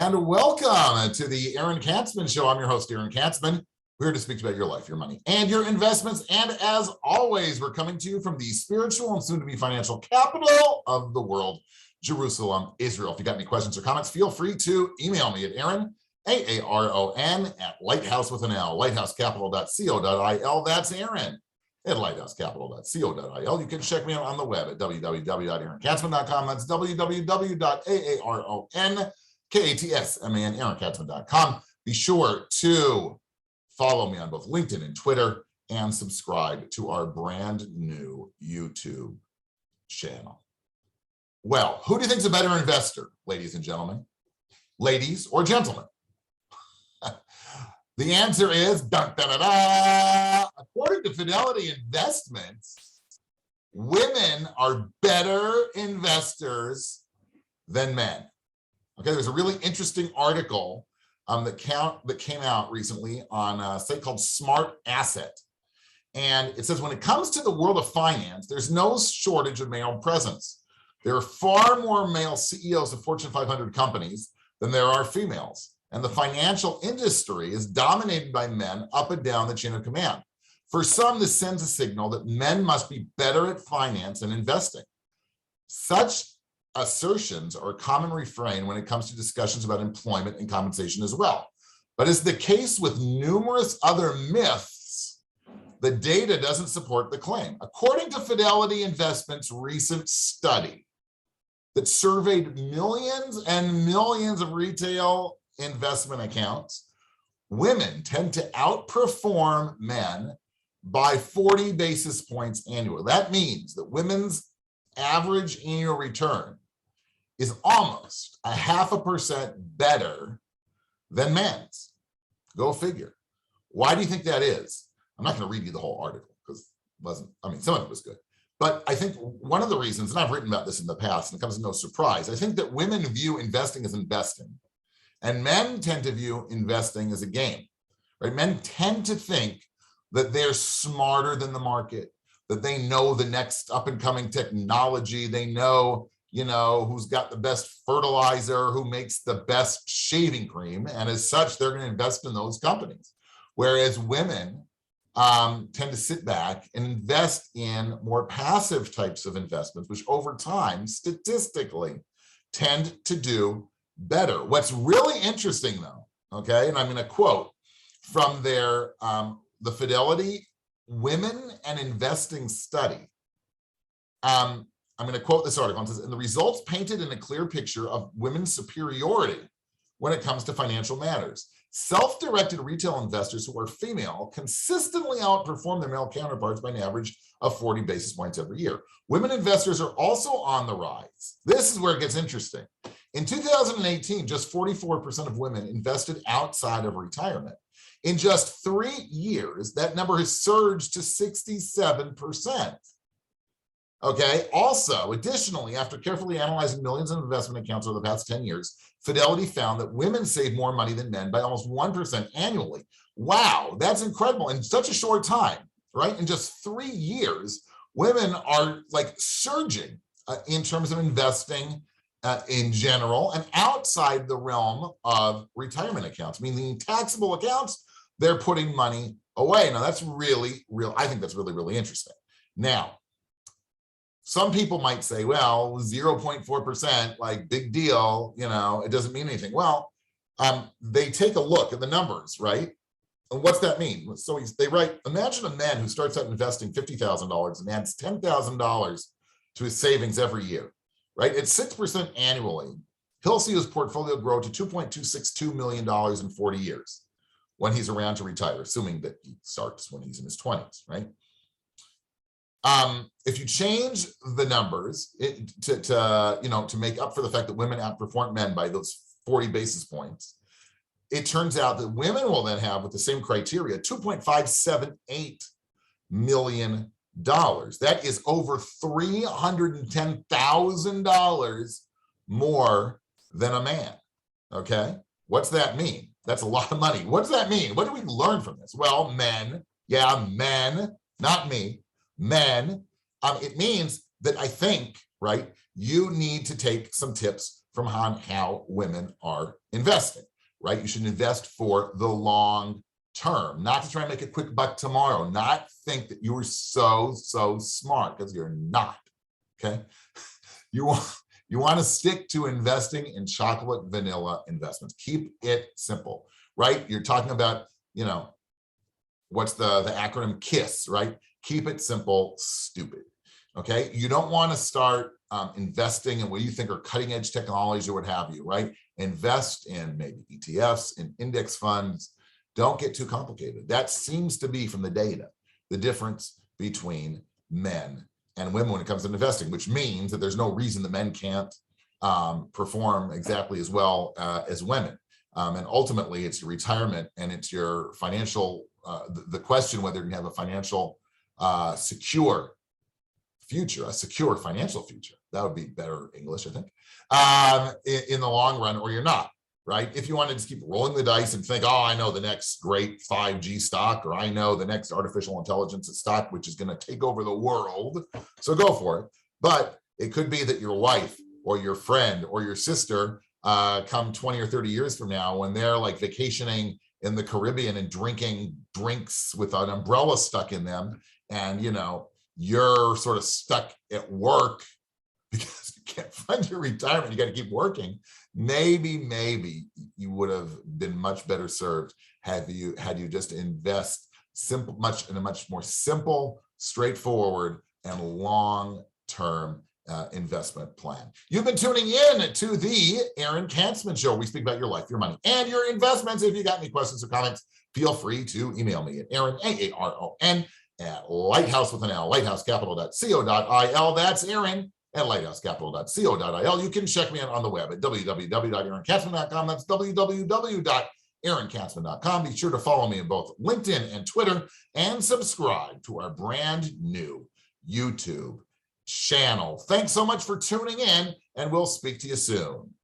And welcome to the Aaron Katzman Show. I'm your host, Aaron Katzman. We're here to speak about your life, your money, and your investments. And as always, we're coming to you from the spiritual and soon-to-be financial capital of the world, Jerusalem, Israel. If you got any questions or comments, feel free to email me at Aaron, A-A-R-O-N, at lighthouse with an L, lighthousecapital.co.il. That's Aaron at lighthousecapital.co.il. You can check me out on the web at www.aaronkatzman.com. That's www.aaronkatzman, aaronkatzman.com. Be sure to follow me on both LinkedIn and Twitter and subscribe to our brand new YouTube channel. Well, who do you think is a better investor, ladies and gentlemen? Ladies or gentlemen? The answer is, dun, dun, dun, dun. According to Fidelity Investment, women are better investors than men. Okay, there's a really interesting article that came out recently on a site called Smart Asset. And it says, when it comes to the world of finance, there's no shortage of male presence. There are far more male CEOs of Fortune 500 companies than there are females. And the financial industry is dominated by men up and down the chain of command. For some, this sends a signal that men must be better at finance and investing. Such assertions are a common refrain when it comes to discussions about employment and compensation as well. But as the case with numerous other myths, the data doesn't support the claim. According to Fidelity Investment's recent study that surveyed millions and millions of retail investment accounts, women tend to outperform men by 40 basis points annually. That means that women's average annual return is almost 0.5% better than men's. Go figure. Why do you think that is? I'm not going to read you the whole article because some of it was good. But I think one of the reasons, and I've written about this in the past, and it comes as no surprise, I think that women view investing as investing, and men tend to view investing as a game, right? Men tend to think that they're smarter than the market, that they know the next up and coming technology. They know, who's got the best fertilizer, who makes the best shaving cream. And as such, they're going to invest in those companies. Whereas women tend to sit back and invest in more passive types of investments, which over time, statistically, tend to do better. What's really interesting though, okay, and I'm going to quote from their the Fidelity Women and Investing Study. I'm going to quote this article. It says, and the results painted in a clear picture of women's superiority when it comes to financial matters. Self-directed retail investors who are female consistently outperform their male counterparts by an average of 40 basis points every year. Women investors are also on the rise. This is where it gets interesting. In 2018, just 44% of women invested outside of retirement. In just 3 years, that number has surged to 67%. Okay, also, additionally, after carefully analyzing millions of investment accounts over the past 10 years, Fidelity found that women save more money than men by almost 1% annually. Wow, that's incredible. In such a short time, right? In just 3 years, women are like surging in terms of investing in general and outside the realm of retirement accounts, meaning taxable accounts, they're putting money away. Now, that's really, I think that's really, really interesting. Now, some people might say, well, 0.4%, like big deal, it doesn't mean anything. Well, they take a look at the numbers, right? And what's that mean? So they write, imagine a man who starts out investing $50,000 and adds $10,000 to his savings every year, right? At 6% annually, he'll see his portfolio grow to $2.262 million in 40 years when he's around to retire, assuming that he starts when he's in his 20s, right? If you change the numbers to make up for the fact that women outperform men by those 40 basis points, it turns out that women will then have, with the same criteria, $2.578 million. That is over $310,000 more than a man. Okay, what's that mean? That's a lot of money. What does that mean? What do we learn from this? Well, men, not me, men. It means that I think, right? You need to take some tips from how women are investing, right? You should invest for the long term, not to try and make a quick buck tomorrow, not think that you are so smart, because you're not, okay? You want to stick to investing in chocolate vanilla investments. Keep it simple, right? You're talking about, you know, what's the acronym KISS, right? Keep it simple, stupid. Okay, you don't want to start investing in what you think are cutting edge technologies or what have you, right? Invest in maybe ETFs, in index funds. Don't get too complicated. That seems to be, from the data, the difference between men and women when it comes to investing, which means that there's no reason that men can't perform exactly as well as women. And ultimately, it's your retirement and it's your financial, the question whether you have a financial secure future, a secure financial future. That would be better English, I think, in the long run, or you're not, right? If you want to just keep rolling the dice and think, oh, I know the next great 5G stock, or I know the next artificial intelligence stock, which is going to take over the world, so go for it. But it could be that your wife or your friend or your sister come 20 or 30 years from now, when they're like vacationing in the Caribbean and drinking drinks with an umbrella stuck in them, and, you know, you're sort of stuck at work because you can't fund your retirement, you got to keep working. Maybe you would have been much better served had you just invest in a much more simple, straightforward, and long-term investment plan. You've been tuning in to the Aaron Kantzman Show. We speak about your life, your money, and your investments. If you got any questions or comments, feel free to email me at Aaron, AARON, at lighthouse with an L, lighthousecapital.co.il. That's Aaron at lighthousecapital.co.il. You can check me out on the web at www.aaronkantzman.com. That's www.aaronkantzman.com. Be sure to follow me on both LinkedIn and Twitter, and subscribe to our brand new YouTube channel. Thanks so much for tuning in, and we'll speak to you soon.